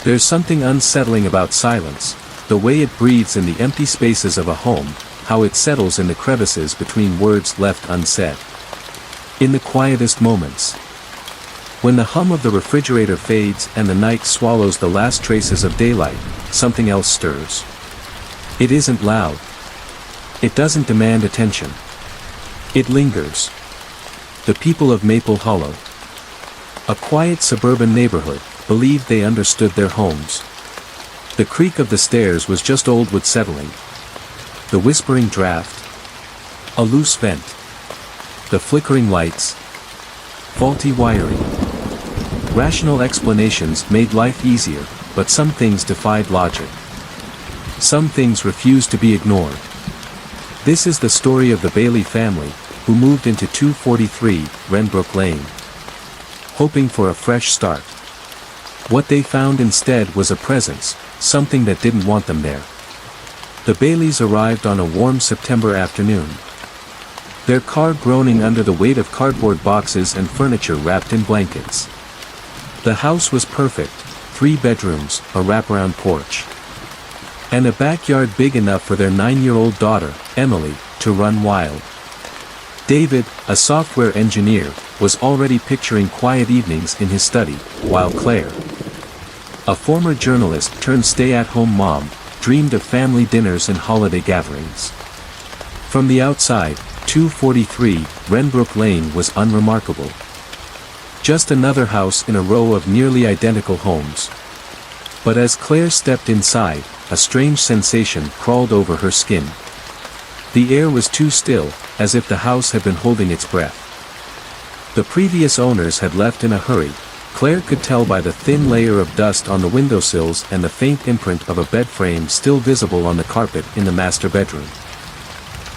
There's something unsettling about silence, the way it breathes in the empty spaces of a home, how it settles in the crevices between words left unsaid. In the quietest moments. When the hum of the refrigerator fades and the night swallows the last traces of daylight, something else stirs. It isn't loud. It doesn't demand attention. It lingers. The people of Maple Hollow, a quiet suburban neighborhood, believed they understood their homes. The creak of the stairs was just old wood settling. The whispering draft. A loose vent. The flickering lights. Faulty wiring. Rational explanations made life easier, but some things defied logic. Some things refused to be ignored. This is the story of the Bailey family, who moved into 243 Renbrook Lane, hoping for a fresh start. What they found instead was a presence, something that didn't want them there. The Baileys arrived on a warm September afternoon, their car groaning under the weight of cardboard boxes and furniture wrapped in blankets. The house was perfect, 3 bedrooms, a wraparound porch, and a backyard big enough for their 9-year-old daughter, Emily, to run wild. David, a software engineer, was already picturing quiet evenings in his study, while Claire, a former journalist turned stay-at-home mom, dreamed of family dinners and holiday gatherings. From the outside, 243 Renbrook Lane was unremarkable. Just another house in a row of nearly identical homes. But as Claire stepped inside, a strange sensation crawled over her skin. The air was too still, as if the house had been holding its breath. The previous owners had left in a hurry. Claire could tell by the thin layer of dust on the windowsills and the faint imprint of a bed frame still visible on the carpet in the master bedroom.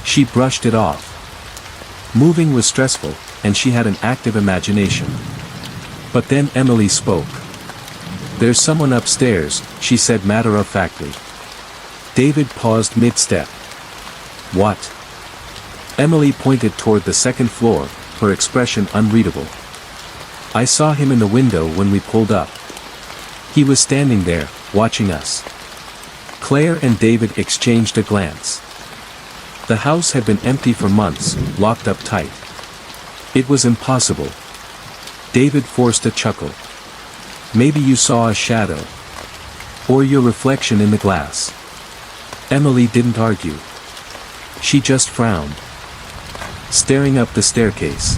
She brushed it off. Moving was stressful, and she had an active imagination. But then Emily spoke. "There's someone upstairs," she said matter-of-factly. David paused mid-step. "What?" Emily pointed toward the second floor, her expression unreadable. "I saw him in the window when we pulled up. He was standing there, watching us." Claire and David exchanged a glance. The house had been empty for months, locked up tight. It was impossible. David forced a chuckle. "Maybe you saw a shadow. Or your reflection in the glass." Emily didn't argue. She just frowned, staring up the staircase.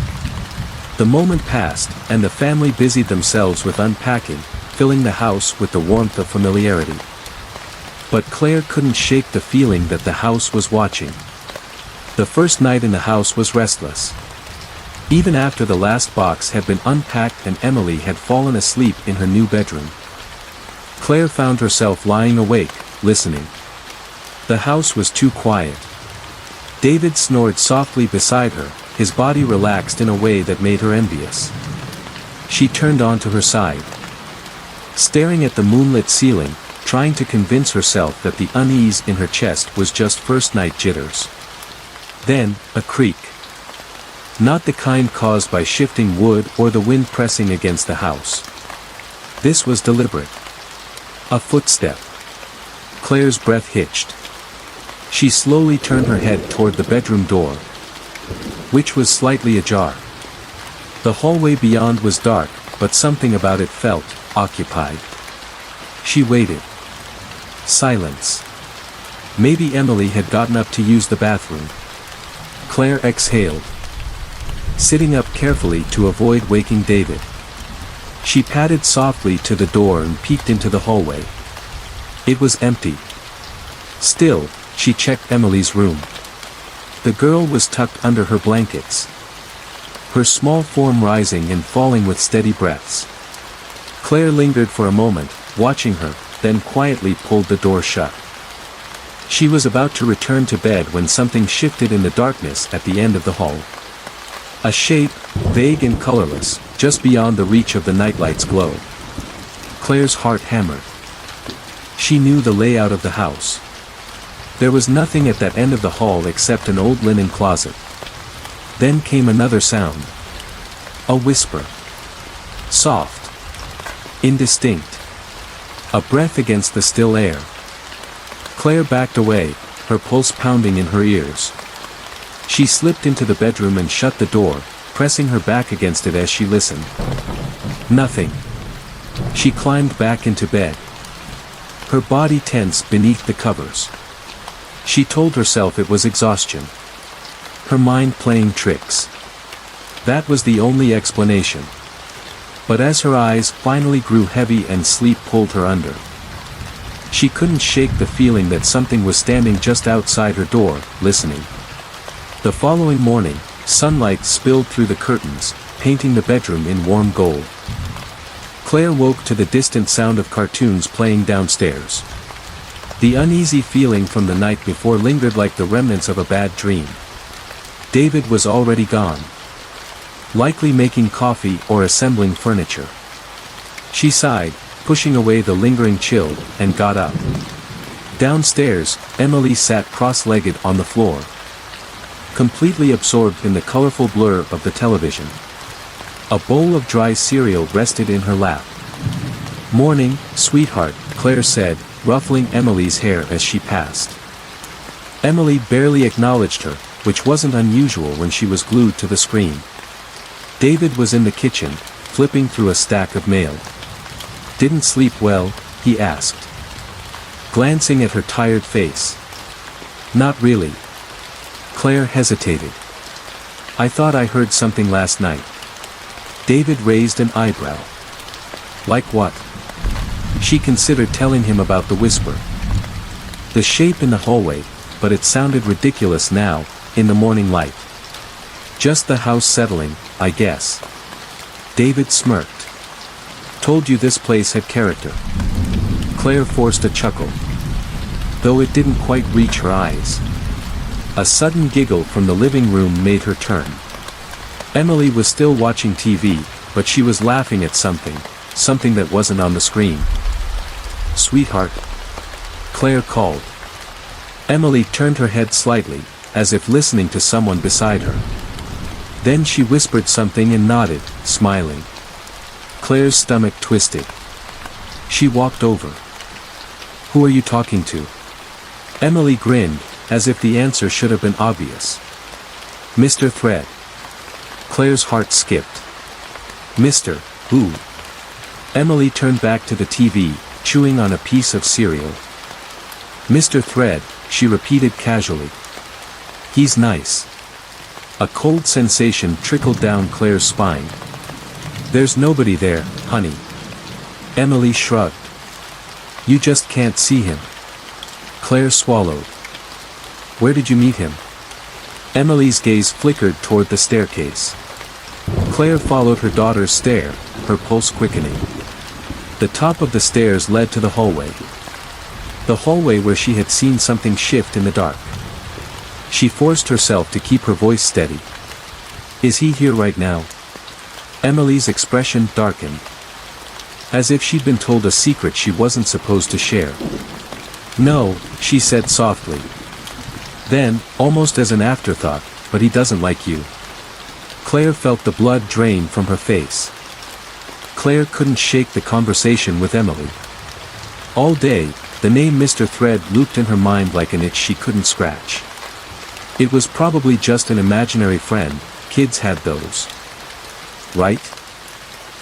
The moment passed, and the family busied themselves with unpacking, filling the house with the warmth of familiarity. But Claire couldn't shake the feeling that the house was watching. The first night in the house was restless. Even after the last box had been unpacked and Emily had fallen asleep in her new bedroom, Claire found herself lying awake, listening. The house was too quiet. David snored softly beside her, his body relaxed in a way that made her envious. She turned onto her side, staring at the moonlit ceiling, trying to convince herself that the unease in her chest was just first-night jitters. Then, a creak. Not the kind caused by shifting wood or the wind pressing against the house. This was deliberate. A footstep. Claire's breath hitched. She slowly turned her head toward the bedroom door, which was slightly ajar. The hallway beyond was dark, but something about it felt occupied. She waited. Silence. Maybe Emily had gotten up to use the bathroom. Claire exhaled, sitting up carefully to avoid waking David. She padded softly to the door and peeked into the hallway. It was empty. Still, she checked Emily's room. The girl was tucked under her blankets, her small form rising and falling with steady breaths. Claire lingered for a moment, watching her, then quietly pulled the door shut. She was about to return to bed when something shifted in the darkness at the end of the hall. A shape, vague and colorless, just beyond the reach of the nightlight's glow. Claire's heart hammered. She knew the layout of the house. There was nothing at that end of the hall except an old linen closet. Then came another sound. A whisper. Soft. Indistinct. A breath against the still air. Claire backed away, her pulse pounding in her ears. She slipped into the bedroom and shut the door, pressing her back against it as she listened. Nothing. She climbed back into bed. Her body tense beneath the covers. She told herself it was exhaustion. Her mind playing tricks. That was the only explanation. But as her eyes finally grew heavy and sleep pulled her under, she couldn't shake the feeling that something was standing just outside her door, listening. The following morning, sunlight spilled through the curtains, painting the bedroom in warm gold. Claire woke to the distant sound of cartoons playing downstairs. The uneasy feeling from the night before lingered like the remnants of a bad dream. David was already gone. Likely making coffee or assembling furniture. She sighed, pushing away the lingering chill, and got up. Downstairs, Emily sat cross-legged on the floor, completely absorbed in the colorful blur of the television. A bowl of dry cereal rested in her lap. "Morning, sweetheart," Claire said, ruffling Emily's hair as she passed. Emily barely acknowledged her, which wasn't unusual when she was glued to the screen. David was in the kitchen, flipping through a stack of mail. "Didn't sleep well?" he asked, glancing at her tired face. "Not really." Claire hesitated. "I thought I heard something last night." David raised an eyebrow. "Like what?" She considered telling him about the whisper. The shape in the hallway, but it sounded ridiculous now, in the morning light. "Just the house settling, I guess." David smirked. "Told you this place had character." Claire forced a chuckle, though it didn't quite reach her eyes. A sudden giggle from the living room made her turn. Emily was still watching TV, but she was laughing at something that wasn't on the screen. "Sweetheart," Claire called. Emily turned her head slightly, as if listening to someone beside her. Then she whispered something and nodded, smiling. Claire's stomach twisted. She walked over. "Who are you talking to?" Emily grinned, as if the answer should have been obvious. "Mr. Thread." Claire's heart skipped. "Mr. Who?" Emily turned back to the TV, chewing on a piece of cereal. "Mr. Thread," she repeated casually. "He's nice." A cold sensation trickled down Claire's spine. "There's nobody there, honey." Emily shrugged. "You just can't see him." Claire swallowed. "Where did you meet him?" Emily's gaze flickered toward the staircase. Claire followed her daughter's stare, her pulse quickening. The top of the stairs led to the hallway. The hallway where she had seen something shift in the dark. She forced herself to keep her voice steady. "Is he here right now?" Emily's expression darkened, as if she'd been told a secret she wasn't supposed to share. "No," she said softly. Then, almost as an afterthought, "but he doesn't like you." Claire felt the blood drain from her face. Claire couldn't shake the conversation with Emily. All day, the name Mr. Thread looped in her mind like an itch she couldn't scratch. It was probably just an imaginary friend, kids had those. Right?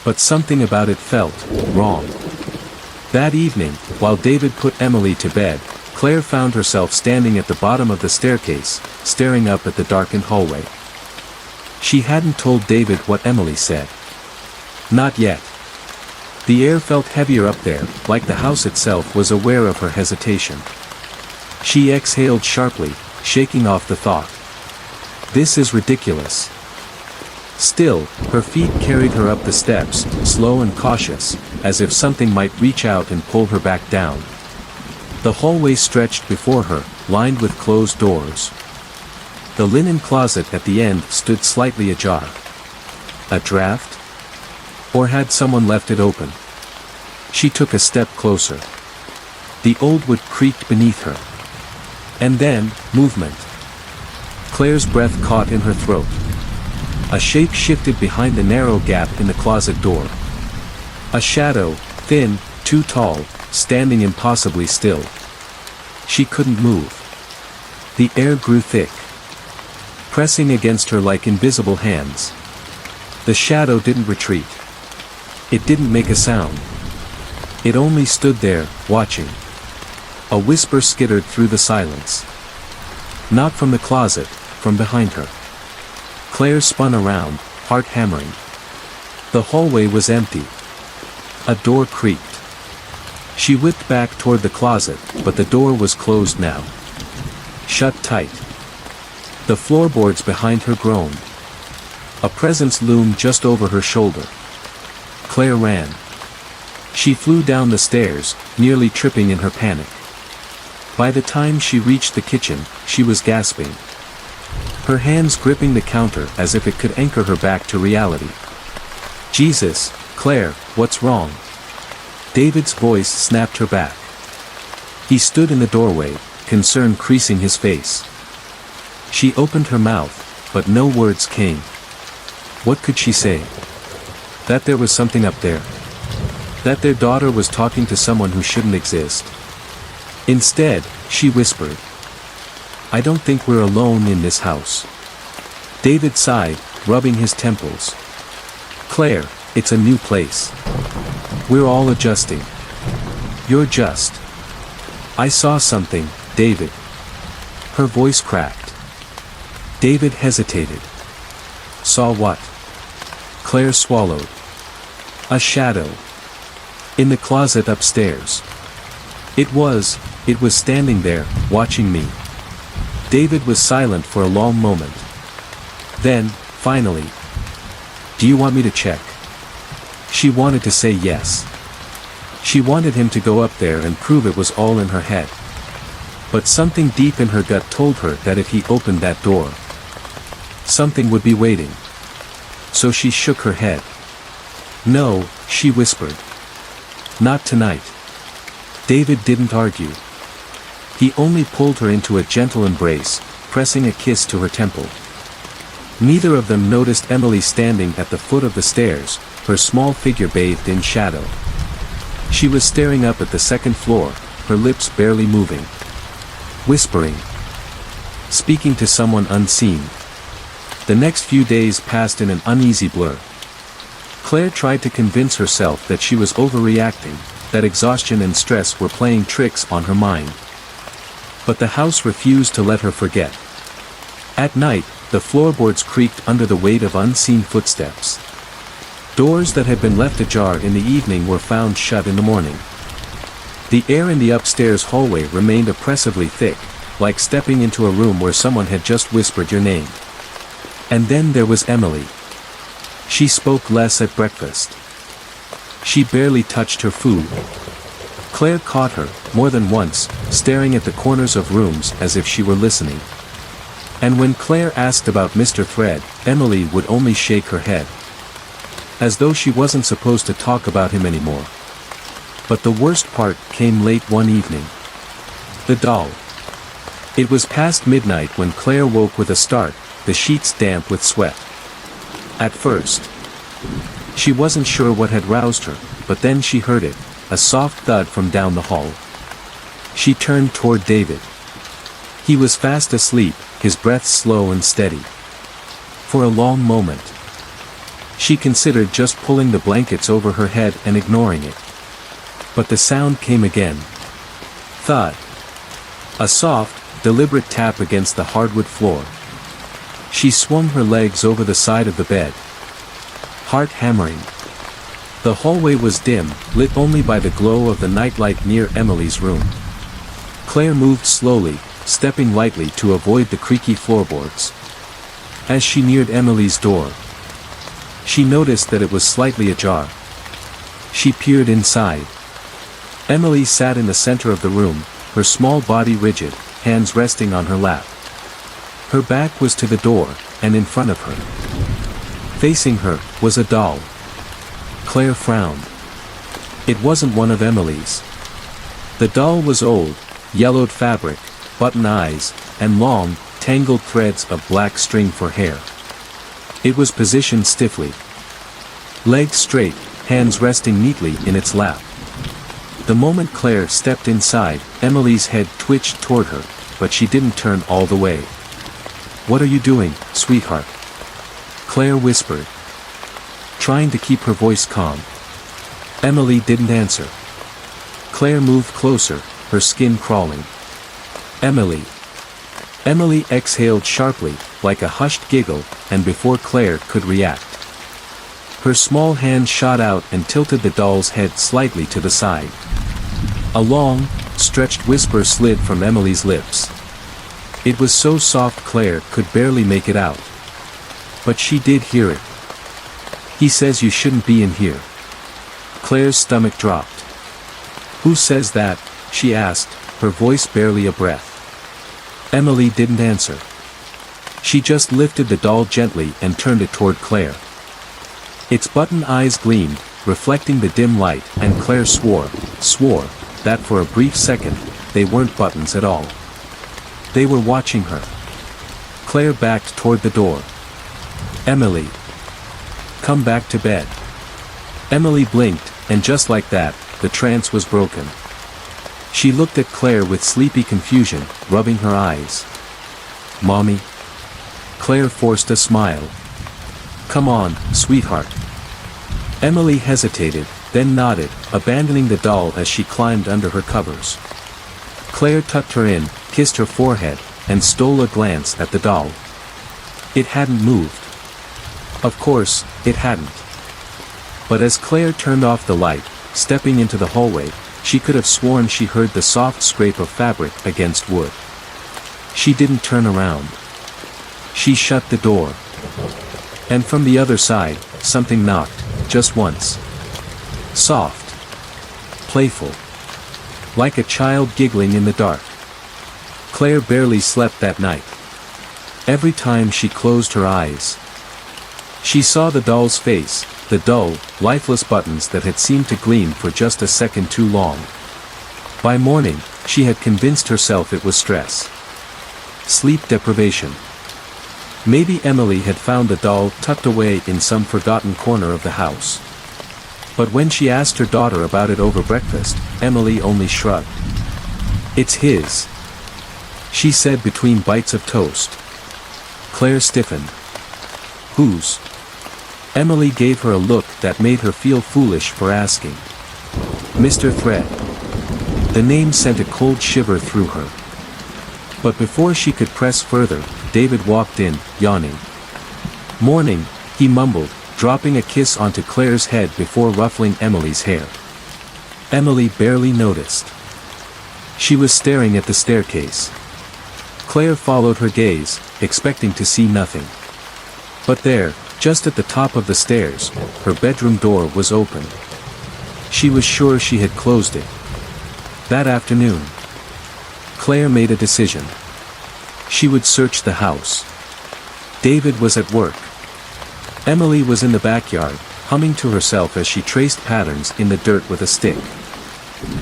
But something about it felt wrong. That evening, while David put Emily to bed, Claire found herself standing at the bottom of the staircase, staring up at the darkened hallway. She hadn't told David what Emily said. Not yet. The air felt heavier up there, like the house itself was aware of her hesitation. She exhaled sharply, shaking off the thought. "This is ridiculous." Still, her feet carried her up the steps, slow and cautious, as if something might reach out and pull her back down. The hallway stretched before her, lined with closed doors. The linen closet at the end stood slightly ajar. A draft? Or had someone left it open? She took a step closer. The old wood creaked beneath her. And then, movement. Claire's breath caught in her throat. A shape shifted behind the narrow gap in the closet door. A shadow, thin, too tall, standing impossibly still. She couldn't move. The air grew thick, pressing against her like invisible hands. The shadow didn't retreat. It didn't make a sound. It only stood there, watching. A whisper skittered through the silence. Not from the closet, from behind her. Claire spun around, heart hammering. The hallway was empty. A door creaked. She whipped back toward the closet, but the door was closed now. Shut tight. The floorboards behind her groaned. A presence loomed just over her shoulder. Claire ran. She flew down the stairs, nearly tripping in her panic. By the time she reached the kitchen, she was gasping. Her hands gripping the counter as if it could anchor her back to reality. "Jesus, Claire, what's wrong?" David's voice snapped her back. He stood in the doorway, concern creasing his face. She opened her mouth, but no words came. What could she say? That there was something up there. That their daughter was talking to someone who shouldn't exist. Instead, she whispered, "I don't think we're alone in this house." David sighed, rubbing his temples. "Claire, it's a new place. We're all adjusting. You're just." "I saw something, David." Her voice cracked. David hesitated. "Saw what?" Claire swallowed. "A shadow. In the closet upstairs. It was standing there, watching me." David was silent for a long moment. Then, finally, "Do you want me to check?" She wanted to say yes. She wanted him to go up there and prove it was all in her head. But something deep in her gut told her that if he opened that door, something would be waiting. So she shook her head. "No," she whispered. "Not tonight." David didn't argue. He only pulled her into a gentle embrace, pressing a kiss to her temple. Neither of them noticed Emily standing at the foot of the stairs, her small figure bathed in shadow. She was staring up at the second floor, her lips barely moving. Whispering. Speaking to someone unseen. The next few days passed in an uneasy blur. Claire tried to convince herself that she was overreacting, that exhaustion and stress were playing tricks on her mind. But the house refused to let her forget. At night, the floorboards creaked under the weight of unseen footsteps. Doors that had been left ajar in the evening were found shut in the morning. The air in the upstairs hallway remained oppressively thick, like stepping into a room where someone had just whispered your name. And then there was Emily. She spoke less at breakfast. She barely touched her food. Claire caught her, more than once, staring at the corners of rooms as if she were listening. And when Claire asked about Mr. Thread, Emily would only shake her head. As though she wasn't supposed to talk about him anymore. But the worst part came late one evening. The doll. It was past midnight when Claire woke with a start, the sheets damp with sweat. At first, she wasn't sure what had roused her, but then she heard it, a soft thud from down the hall. She turned toward David. He was fast asleep, his breath slow and steady. For a long moment, she considered just pulling the blankets over her head and ignoring it. But the sound came again. Thud. A soft, deliberate tap against the hardwood floor. She swung her legs over the side of the bed. Heart hammering. The hallway was dim, lit only by the glow of the nightlight near Emily's room. Claire moved slowly, stepping lightly to avoid the creaky floorboards. As she neared Emily's door, she noticed that it was slightly ajar. She peered inside. Emily sat in the center of the room, her small body rigid, hands resting on her lap. Her back was to the door, and in front of her, facing her, was a doll. Claire frowned. It wasn't one of Emily's. The doll was old, yellowed fabric, button eyes, and long, tangled threads of black string for hair. It was positioned stiffly. Legs straight, hands resting neatly in its lap. The moment Claire stepped inside, Emily's head twitched toward her, but she didn't turn all the way. "What are you doing, sweetheart?" Claire whispered, trying to keep her voice calm. Emily didn't answer. Claire moved closer, her skin crawling. "Emily." Emily exhaled sharply, like a hushed giggle, and before Claire could react, her small hand shot out and tilted the doll's head slightly to the side. A long, stretched whisper slid from Emily's lips. It was so soft Claire could barely make it out. But she did hear it. "He says you shouldn't be in here." Claire's stomach dropped. "Who says that?" she asked, her voice barely a breath. Emily didn't answer. She just lifted the doll gently and turned it toward Claire. Its button eyes gleamed, reflecting the dim light, and Claire swore, that for a brief second, they weren't buttons at all. They were watching her. Claire backed toward the door. "Emily. Come back to bed." Emily blinked, and just like that, the trance was broken. She looked at Claire with sleepy confusion, rubbing her eyes. "Mommy?" Claire forced a smile. "Come on, sweetheart." Emily hesitated, then nodded, abandoning the doll as she climbed under her covers. Claire tucked her in, kissed her forehead, and stole a glance at the doll. It hadn't moved. Of course, it hadn't. But as Claire turned off the light, stepping into the hallway, she could have sworn she heard the soft scrape of fabric against wood. She didn't turn around. She shut the door. And from the other side, something knocked, just once. Soft. Playful. Like a child giggling in the dark. Claire barely slept that night. Every time she closed her eyes, she saw the doll's face, the dull, lifeless buttons that had seemed to gleam for just a second too long. By morning, she had convinced herself it was stress. Sleep deprivation. Maybe Emily had found the doll tucked away in some forgotten corner of the house. But when she asked her daughter about it over breakfast, Emily only shrugged. "It's his," she said between bites of toast. Claire stiffened. "Whose?" Emily gave her a look that made her feel foolish for asking. "Mr. Thread." The name sent a cold shiver through her. But before she could press further, David walked in, yawning. "Morning," he mumbled, dropping a kiss onto Claire's head before ruffling Emily's hair. Emily barely noticed. She was staring at the staircase. Claire followed her gaze, expecting to see nothing. But there, just at the top of the stairs, her bedroom door was open. She was sure she had closed it. That afternoon, Claire made a decision. She would search the house. David was at work. Emily was in the backyard, humming to herself as she traced patterns in the dirt with a stick.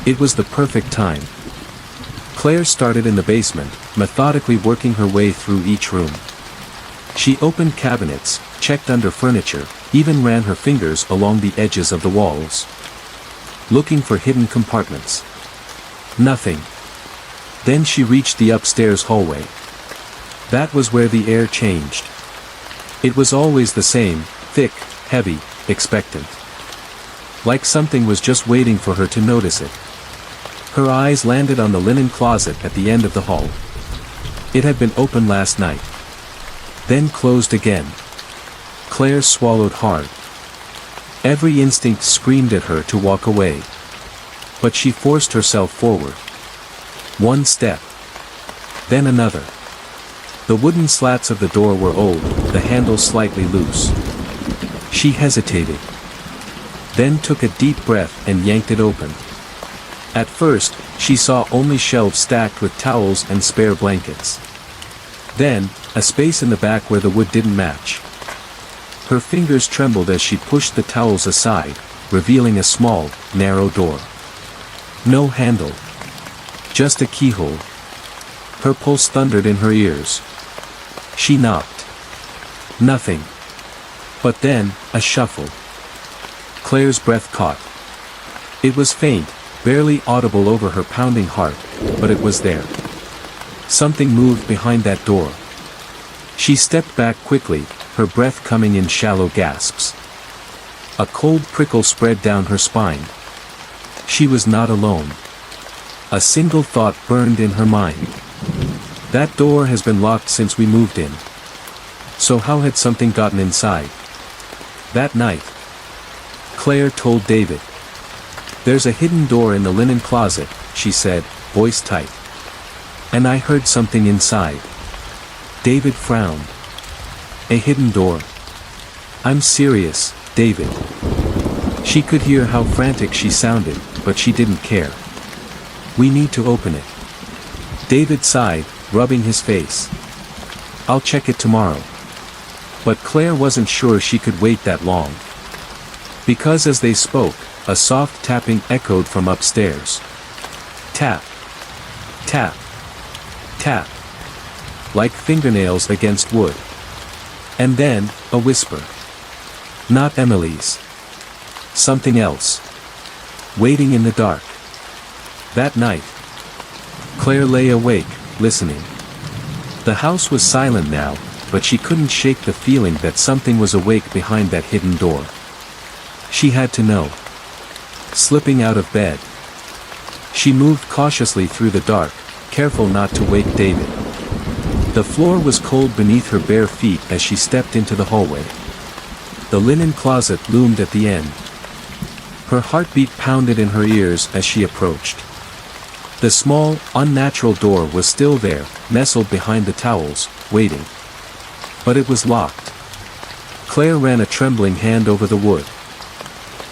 It was the perfect time. Claire started in the basement, methodically working her way through each room. She opened cabinets, checked under furniture, even ran her fingers along the edges of the walls, looking for hidden compartments. Nothing. Then she reached the upstairs hallway. That was where the air changed. It was always the same, thick, heavy, expectant. Like something was just waiting for her to notice it. Her eyes landed on the linen closet at the end of the hall. It had been open last night. Then closed again. Claire swallowed hard. Every instinct screamed at her to walk away. But she forced herself forward. One step. Then another. The wooden slats of the door were old, the handle slightly loose. She hesitated. Then took a deep breath and yanked it open. At first, she saw only shelves stacked with towels and spare blankets. Then, a space in the back where the wood didn't match. Her fingers trembled as she pushed the towels aside, revealing a small, narrow door. No handle. Just a keyhole. Her pulse thundered in her ears. She knocked. Nothing. But then, a shuffle. Claire's breath caught. It was faint, barely audible over her pounding heart, but it was there. Something moved behind that door. She stepped back quickly, her breath coming in shallow gasps. A cold prickle spread down her spine. She was not alone. A single thought burned in her mind. That door has been locked since we moved in. So how had something gotten inside? That night, Claire told David. "There's a hidden door in the linen closet," she said, voice tight. "And I heard something inside." David frowned. "A hidden door?" "I'm serious, David." She could hear how frantic she sounded, but she didn't care. "We need to open it." David sighed, rubbing his face. "I'll check it tomorrow." But Claire wasn't sure she could wait that long. Because as they spoke, a soft tapping echoed from upstairs. Tap. Tap. Tap. Like fingernails against wood. And then, a whisper. Not Emily's. Something else. Waiting in the dark. That night, Claire lay awake, listening. The house was silent now, but she couldn't shake the feeling that something was awake behind that hidden door. She had to know. Slipping out of bed, she moved cautiously through the dark, careful not to wake David. The floor was cold beneath her bare feet as she stepped into the hallway. The linen closet loomed at the end. Her heartbeat pounded in her ears as she approached. The small, unnatural door was still there, nestled behind the towels, waiting. But it was locked. Claire ran a trembling hand over the wood.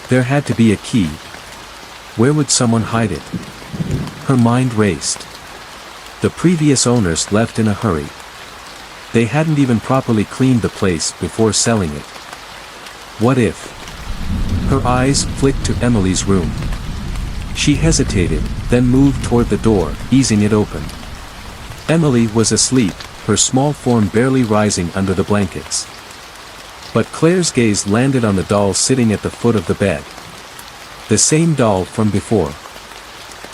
There had to be a key. Where would someone hide it? Her mind raced. The previous owners left in a hurry. They hadn't even properly cleaned the place before selling it. What if? Her eyes flicked to Emily's room. She hesitated, then moved toward the door, easing it open. Emily was asleep, her small form barely rising under the blankets. But Claire's gaze landed on the doll sitting at the foot of the bed. The same doll from before.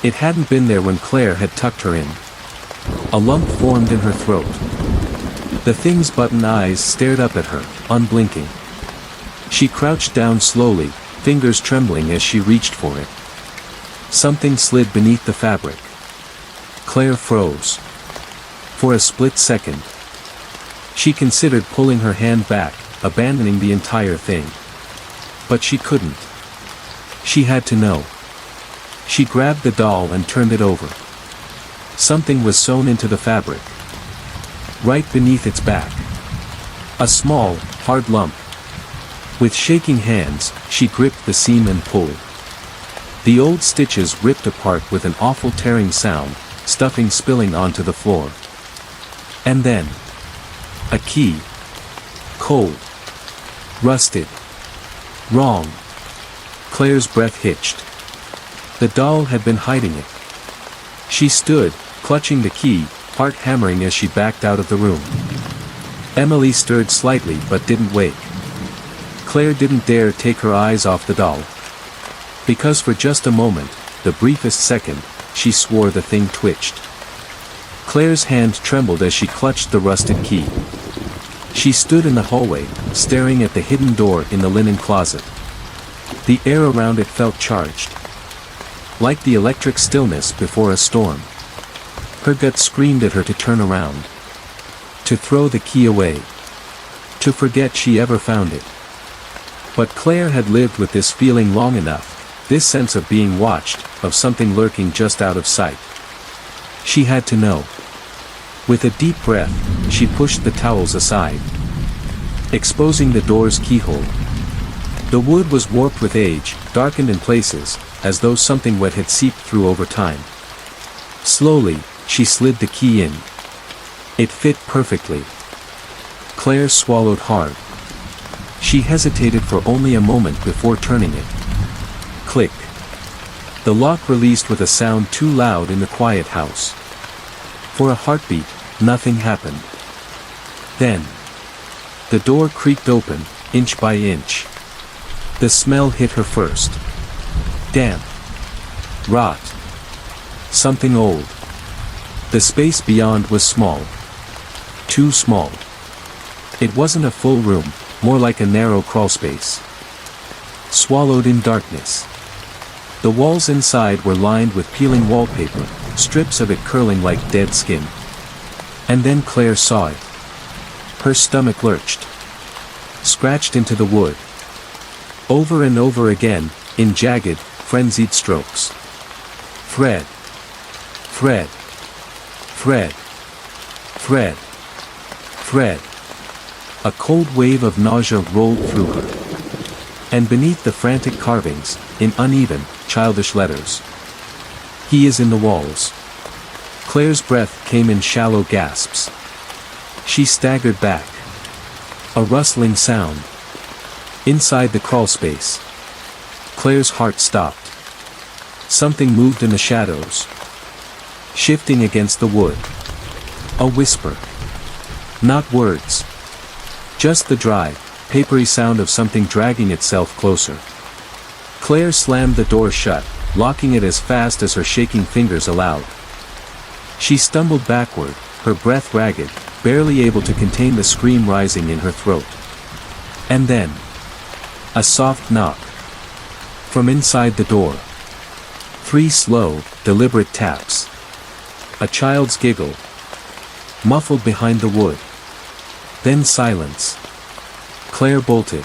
It hadn't been there when Claire had tucked her in. A lump formed in her throat. The thing's button eyes stared up at her, unblinking. She crouched down slowly, fingers trembling as she reached for it. Something slid beneath the fabric. Claire froze. For a split second, she considered pulling her hand back, abandoning the entire thing. But she couldn't. She had to know. She grabbed the doll and turned it over. Something was sewn into the fabric. Right beneath its back. A small, hard lump. With shaking hands, she gripped the seam and pulled. The old stitches ripped apart with an awful tearing sound, stuffing spilling onto the floor. And then, a key. Cold. Rusted. Wrong. Claire's breath hitched. The doll had been hiding it. She stood, clutching the key, heart hammering as she backed out of the room. Emily stirred slightly but didn't wake. Claire didn't dare take her eyes off the doll. Because for just a moment, the briefest second, she swore the thing twitched. Claire's hand trembled as she clutched the rusted key. She stood in the hallway, staring at the hidden door in the linen closet. The air around it felt charged. Like the electric stillness before a storm. Her gut screamed at her to turn around. To throw the key away. To forget she ever found it. But Claire had lived with this feeling long enough, this sense of being watched, of something lurking just out of sight. She had to know. With a deep breath, she pushed the towels aside, exposing the door's keyhole. The wood was warped with age, darkened in places, as though something wet had seeped through over time. Slowly, she slid the key in. It fit perfectly. Claire swallowed hard. She hesitated for only a moment before turning it. Click. The lock released with a sound too loud in the quiet house. For a heartbeat, nothing happened. Then, the door creaked open, inch by inch. The smell hit her first. Damp. Rot. Something old. The space beyond was small. Too small. It wasn't a full room, more like a narrow crawlspace. Swallowed in darkness. The walls inside were lined with peeling wallpaper, strips of it curling like dead skin. And then Claire saw it. Her stomach lurched. Scratched into the wood. Over and over again, in jagged, frenzied strokes. Fred. Fred. Fred. Fred. Fred. A cold wave of nausea rolled through her. And beneath the frantic carvings, in uneven, childish letters. He is in the walls. Claire's breath came in shallow gasps. She staggered back. A rustling sound. Inside the crawlspace. Claire's heart stopped. Something moved in the shadows. Shifting against the wood. A whisper. Not words. Just the dry, papery sound of something dragging itself closer. Claire slammed the door shut, locking it as fast as her shaking fingers allowed. She stumbled backward, her breath ragged, barely able to contain the scream rising in her throat. And then, a soft knock. From inside the door. 3 slow, deliberate taps. A child's giggle. Muffled behind the wood. Then silence. Claire bolted.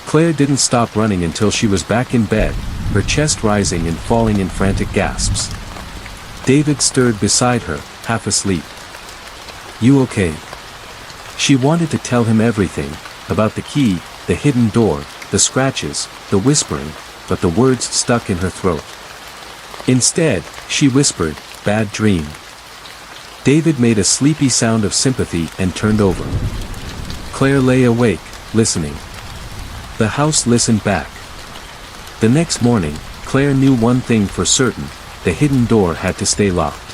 Claire didn't stop running until she was back in bed, her chest rising and falling in frantic gasps. David stirred beside her, half asleep. You okay? She wanted to tell him everything, about the key, the hidden door, the scratches, the whispering, but the words stuck in her throat. Instead, she whispered, "Bad dream." David made a sleepy sound of sympathy and turned over. Claire lay awake, listening. The house listened back. The next morning, Claire knew one thing for certain, the hidden door had to stay locked.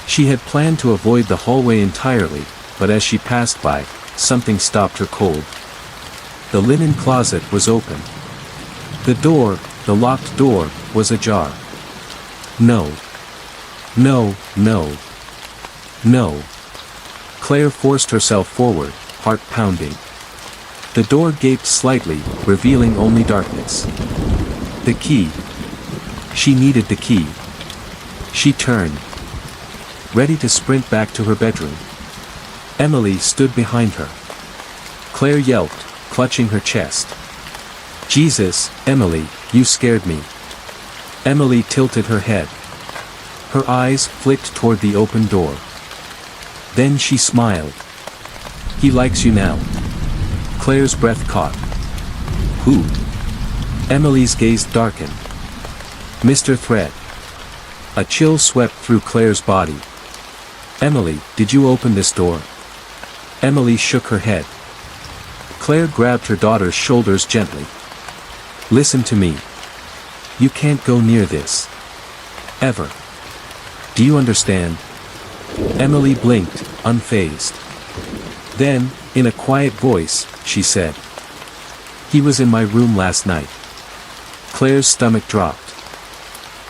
She had planned to avoid the hallway entirely, but as she passed by, something stopped her cold. The linen closet was open. The door, the locked door, was ajar. No. No, no. No. Claire forced herself forward, heart pounding. The door gaped slightly, revealing only darkness. The key. She needed the key. She turned. Ready to sprint back to her bedroom. Emily stood behind her. Claire yelped, clutching her chest. Jesus, Emily, you scared me. Emily tilted her head. Her eyes flicked toward the open door. Then she smiled. He likes you now. Claire's breath caught. Who? Emily's gaze darkened. Mr. Thread. A chill swept through Claire's body. Emily, did you open this door? Emily shook her head. Claire grabbed her daughter's shoulders gently. Listen to me. You can't go near this. Ever. Do you understand? Emily blinked, unfazed. Then, in a quiet voice, she said. He was in my room last night. Claire's stomach dropped.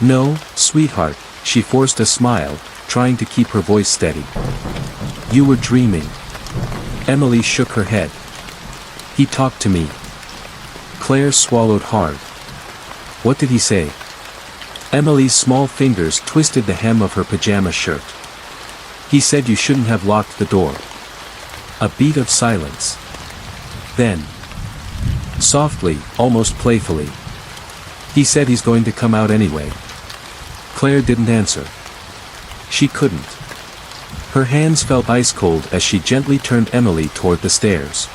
No, sweetheart, she forced a smile, trying to keep her voice steady. You were dreaming. Emily shook her head. He talked to me. Claire swallowed hard. What did he say? Emily's small fingers twisted the hem of her pajama shirt. He said you shouldn't have locked the door. A beat of silence. Then, softly, almost playfully, he said he's going to come out anyway. Claire didn't answer. She couldn't. Her hands felt ice cold as she gently turned Emily toward the stairs.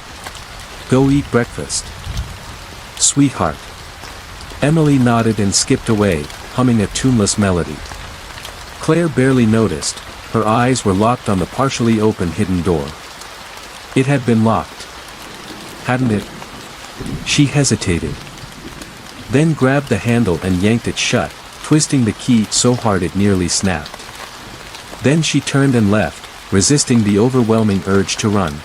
Go eat breakfast. Sweetheart. Emily nodded and skipped away, humming a tuneless melody. Claire barely noticed, her eyes were locked on the partially open hidden door. It had been locked. Hadn't it? She hesitated. Then grabbed the handle and yanked it shut, twisting the key so hard it nearly snapped. Then she turned and left, resisting the overwhelming urge to run.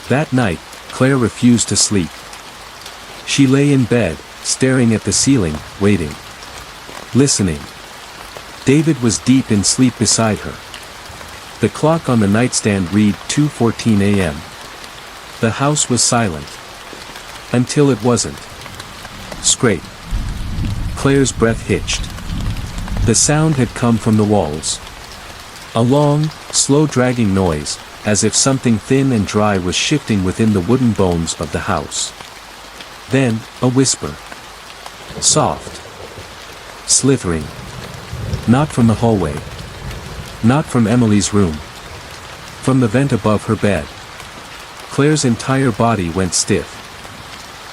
That night, Claire refused to sleep. She lay in bed, staring at the ceiling, waiting. listening. David was deep in sleep beside her. The clock on the nightstand read 2:14 a.m. The house was silent. Until it wasn't. Scrape. Claire's breath hitched. The sound had come from the walls. A long, slow dragging noise, as if something thin and dry was shifting within the wooden bones of the house. Then, a whisper. Soft. Slithering. Not from the hallway. Not from Emily's room. From the vent above her bed. Claire's entire body went stiff.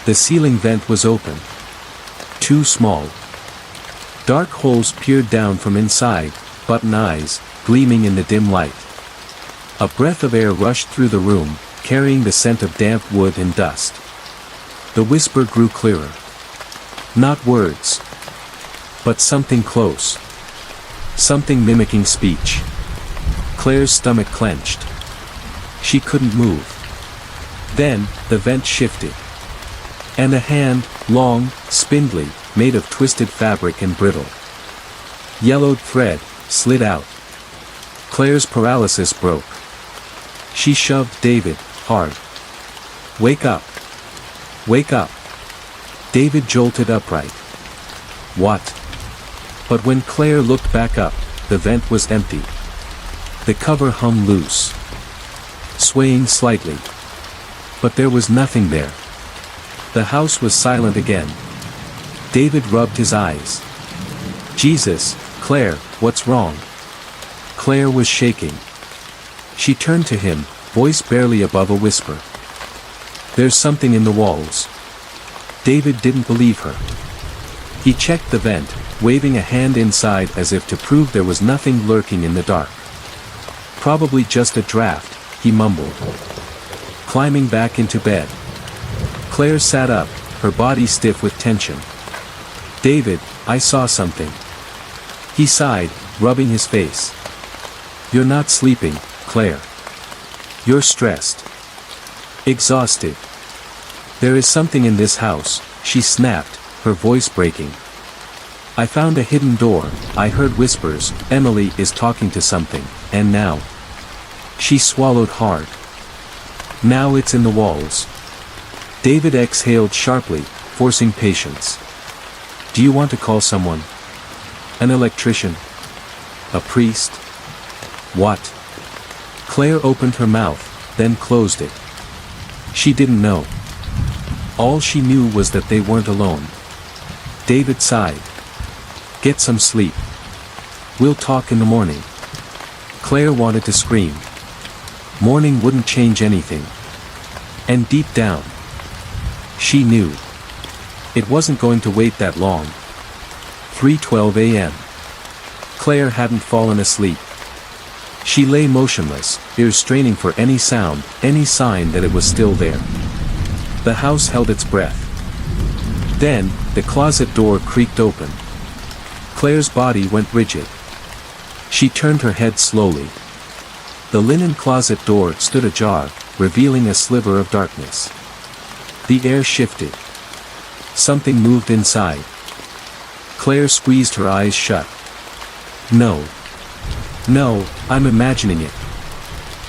The ceiling vent was open. Too small. Dark holes peered down from inside, button eyes, gleaming in the dim light. A breath of air rushed through the room, carrying the scent of damp wood and dust. The whisper grew clearer. Not words. But something close. Something mimicking speech. Claire's stomach clenched. She couldn't move. Then, the vent shifted. And a hand, long, spindly, made of twisted fabric and brittle. Yellowed thread, slid out. Claire's paralysis broke. She shoved David, hard. Wake up. Wake up. David jolted upright. What? But when Claire looked back up, the vent was empty. The cover hung loose. Swaying slightly. But there was nothing there. The house was silent again. David rubbed his eyes. Jesus, Claire, what's wrong? Claire was shaking. She turned to him, voice barely above a whisper. There's something in the walls. David didn't believe her. He checked the vent, waving a hand inside as if to prove there was nothing lurking in the dark. Probably just a draft, he mumbled. Climbing back into bed. Claire sat up, her body stiff with tension. David, I saw something. He sighed, rubbing his face. You're not sleeping, Claire. You're stressed. Exhausted. There is something in this house, she snapped, her voice breaking. I found a hidden door, I heard whispers, Emily is talking to something, and now. She swallowed hard. Now it's in the walls. David exhaled sharply, forcing patience. Do you want to call someone? An electrician? A priest? What? Claire opened her mouth, then closed it. She didn't know. All she knew was that they weren't alone. David sighed. Get some sleep. We'll talk in the morning. Claire wanted to scream. Morning wouldn't change anything. And deep down, she knew. It wasn't going to wait that long. 3:12 a.m. Claire hadn't fallen asleep. She lay motionless, ears straining for any sound, any sign that it was still there. The house held its breath. Then, the closet door creaked open. Claire's body went rigid. She turned her head slowly. The linen closet door stood ajar, revealing a sliver of darkness. The air shifted. Something moved inside. Claire squeezed her eyes shut. No. No, I'm imagining it.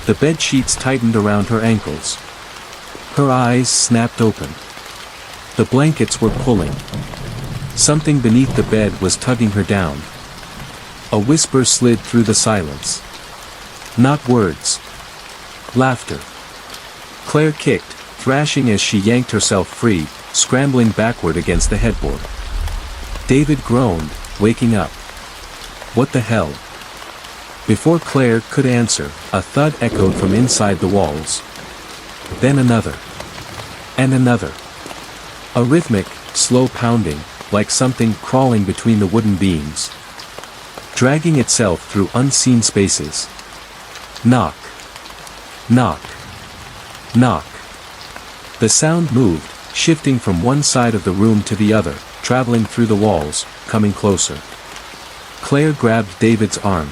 The bed sheets tightened around her ankles. Her eyes snapped open. The blankets were pulling. Something beneath the bed was tugging her down. A whisper slid through the silence. Not words. Laughter. Claire kicked, thrashing as she yanked herself free, scrambling backward against the headboard. David groaned, waking up. What the hell? Before Claire could answer, a thud echoed from inside the walls. Then another. And another. A rhythmic, slow pounding, like something crawling between the wooden beams. Dragging itself through unseen spaces. Knock. Knock. Knock. The sound moved, shifting from one side of the room to the other, traveling through the walls, coming closer. Claire grabbed David's arm.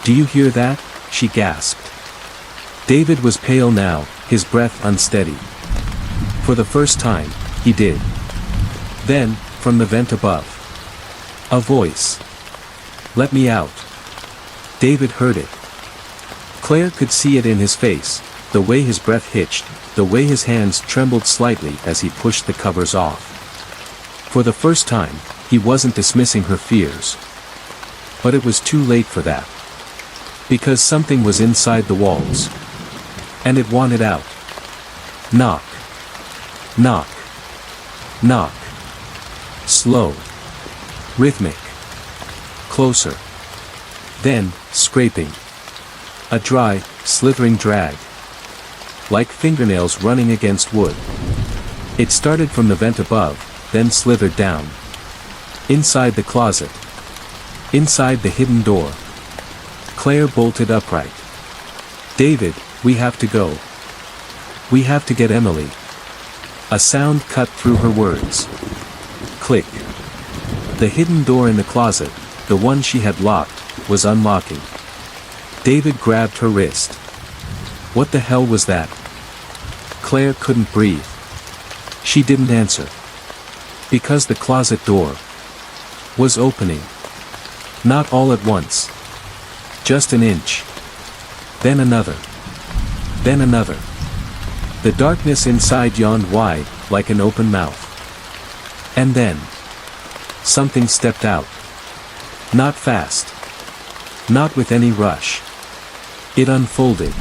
Do you hear that? She gasped. David was pale now, his breath unsteady. For the first time, he did. Then, from the vent above. A voice. "Let me out." David heard it. Claire could see it in his face, the way his breath hitched, the way his hands trembled slightly as he pushed the covers off. For the first time, he wasn't dismissing her fears. But it was too late for that. Because something was inside the walls. And it wanted out. Knock. Knock. Knock. Slow. Rhythmic. Closer. Then, scraping. A dry, slithering drag. Like fingernails running against wood. It started from the vent above, then slithered down. Inside the closet. Inside the hidden door. Claire bolted upright. "David, we have to go. We have to get Emily." A sound cut through her words. Click. The hidden door in the closet, the one she had locked, was unlocking. David grabbed her wrist. What the hell was that? Claire couldn't breathe. She didn't answer. Because the closet door was opening. Not all at once. Just an inch. Then another. Then another. The darkness inside yawned wide, like an open mouth. And then something stepped out. Not fast. Not with any rush. It unfolded.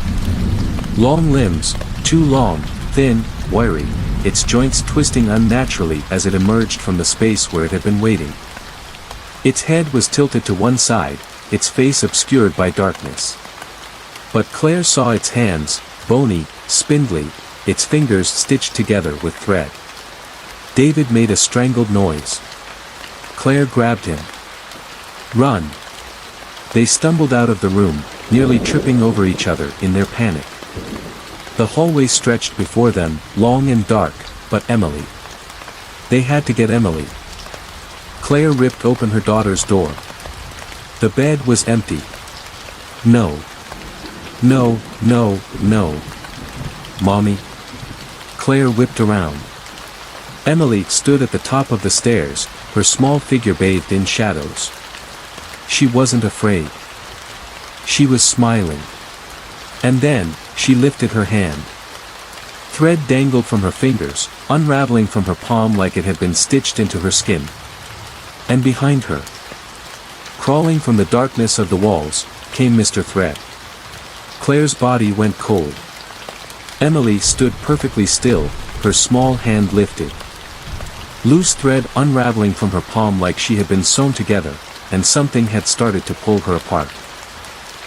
Long limbs, too long, thin, wiry, its joints twisting unnaturally as it emerged from the space where it had been waiting. Its head was tilted to one side, its face obscured by darkness. But Claire saw its hands, bony, spindly, its fingers stitched together with thread. David made a strangled noise. Claire grabbed him. "Run!" They stumbled out of the room, nearly tripping over each other in their panic. The hallway stretched before them, long and dark, but Emily. They had to get Emily. Claire ripped open her daughter's door. The bed was empty. No. No, no, no. Mommy. Claire whipped around. Emily stood at the top of the stairs, her small figure bathed in shadows. She wasn't afraid. She was smiling. And then, she lifted her hand. Thread dangled from her fingers, unraveling from her palm like it had been stitched into her skin. And behind her, crawling from the darkness of the walls, came Mr. Thread. Claire's body went cold. Emily stood perfectly still, her small hand lifted. Loose thread unraveling from her palm like she had been sewn together, and something had started to pull her apart.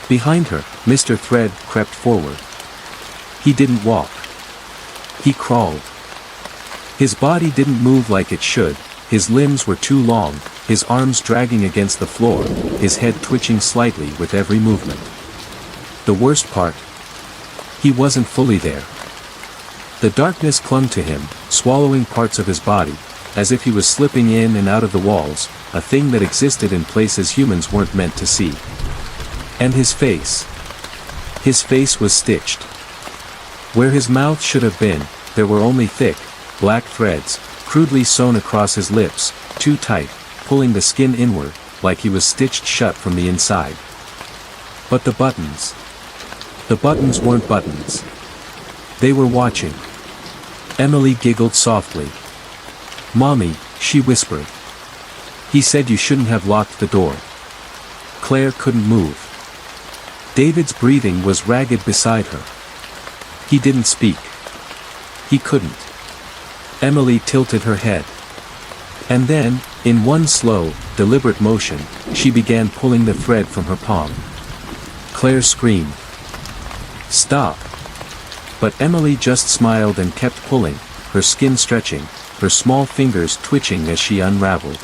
Behind her, Mr. Thread crept forward. He didn't walk. He crawled. His body didn't move like it should, his limbs were too long, his arms dragging against the floor, his head twitching slightly with every movement. The worst part? He wasn't fully there. The darkness clung to him, swallowing parts of his body, as if he was slipping in and out of the walls, a thing that existed in places humans weren't meant to see. And his face. His face was stitched. Where his mouth should have been, there were only thick, black threads, crudely sewn across his lips, too tight, pulling the skin inward, like he was stitched shut from the inside. But the buttons. The buttons weren't buttons. They were watching. Emily giggled softly. "Mommy," she whispered. "He said you shouldn't have locked the door." Claire couldn't move. David's breathing was ragged beside her. He didn't speak. He couldn't. Emily tilted her head. And then, in one slow, deliberate motion, she began pulling the thread from her palm. Claire screamed. "Stop!" But Emily just smiled and kept pulling, her skin stretching, her small fingers twitching as she unraveled.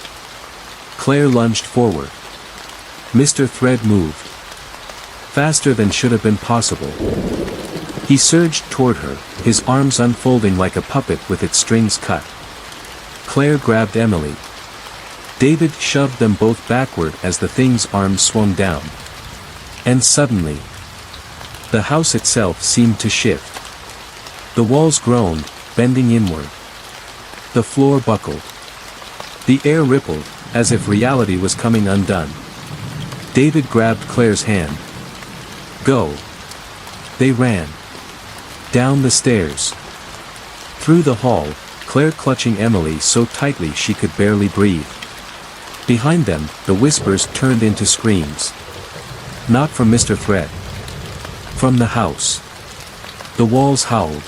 Claire lunged forward. Mr. Thread moved. Faster than should have been possible. He surged toward her, his arms unfolding like a puppet with its strings cut. Claire grabbed Emily. David shoved them both backward as the thing's arms swung down. And suddenly, the house itself seemed to shift. The walls groaned, bending inward. The floor buckled. The air rippled, as if reality was coming undone. David grabbed Claire's hand. "Go." They ran. Down the stairs. Through the hall, Claire clutching Emily so tightly she could barely breathe. Behind them, the whispers turned into screams. Not from Mr. Thread. From the house. The walls howled.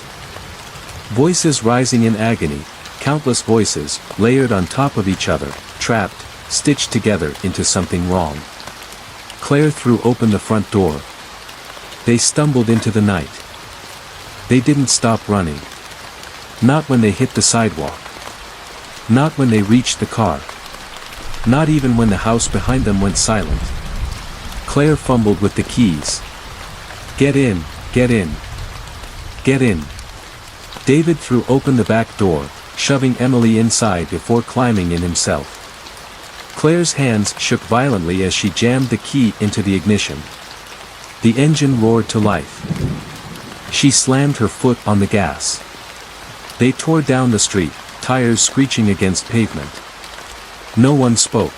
Voices rising in agony, countless voices, layered on top of each other, trapped, stitched together into something wrong. Claire threw open the front door. They stumbled into the night. They didn't stop running. Not when they hit the sidewalk. Not when they reached the car. Not even when the house behind them went silent. Claire fumbled with the keys. "Get in, get in. Get in." David threw open the back door, shoving Emily inside before climbing in himself. Claire's hands shook violently as she jammed the key into the ignition. The engine roared to life. She slammed her foot on the gas. They tore down the street, tires screeching against pavement. No one spoke.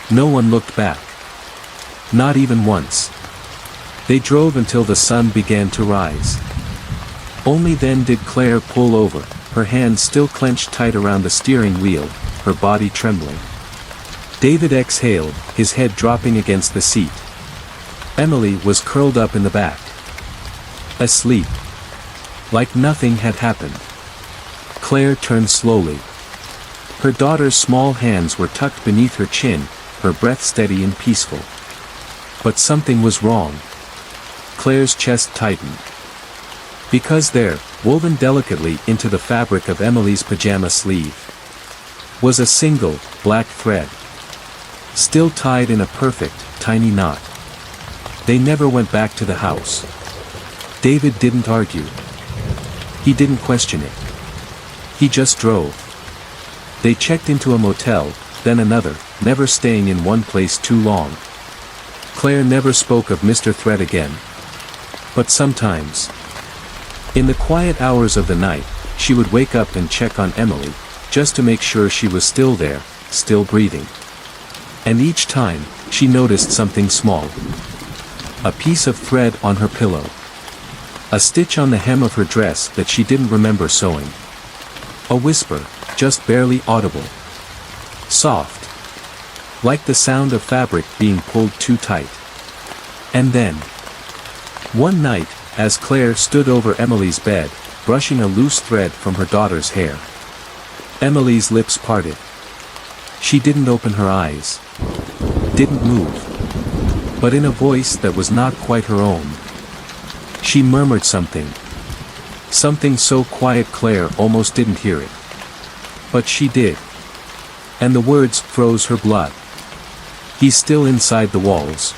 No one looked back. Not even once. They drove until the sun began to rise. Only then did Claire pull over, her hands still clenched tight around the steering wheel, her body trembling. David exhaled, his head dropping against the seat. Emily was curled up in the back. Asleep. Like nothing had happened. Claire turned slowly. Her daughter's small hands were tucked beneath her chin, her breath steady and peaceful. But something was wrong. Claire's chest tightened. Because there, woven delicately into the fabric of Emily's pajama sleeve, was a single, black thread. Still tied in a perfect, tiny knot. They never went back to the house. David didn't argue. He didn't question it. He just drove. They checked into a motel, then another, never staying in one place too long. Claire never spoke of Mr. Thread again. But sometimes, in the quiet hours of the night, she would wake up and check on Emily, just to make sure she was still there, still breathing. And each time, she noticed something small. A piece of thread on her pillow. A stitch on the hem of her dress that she didn't remember sewing. A whisper, just barely audible. Soft. Like the sound of fabric being pulled too tight. And then, one night, as Claire stood over Emily's bed, brushing a loose thread from her daughter's hair, Emily's lips parted. She didn't open her eyes. Didn't move. But in a voice that was not quite her own, she murmured something. Something so quiet Claire almost didn't hear it. But she did. And the words froze her blood. "He's still inside the walls."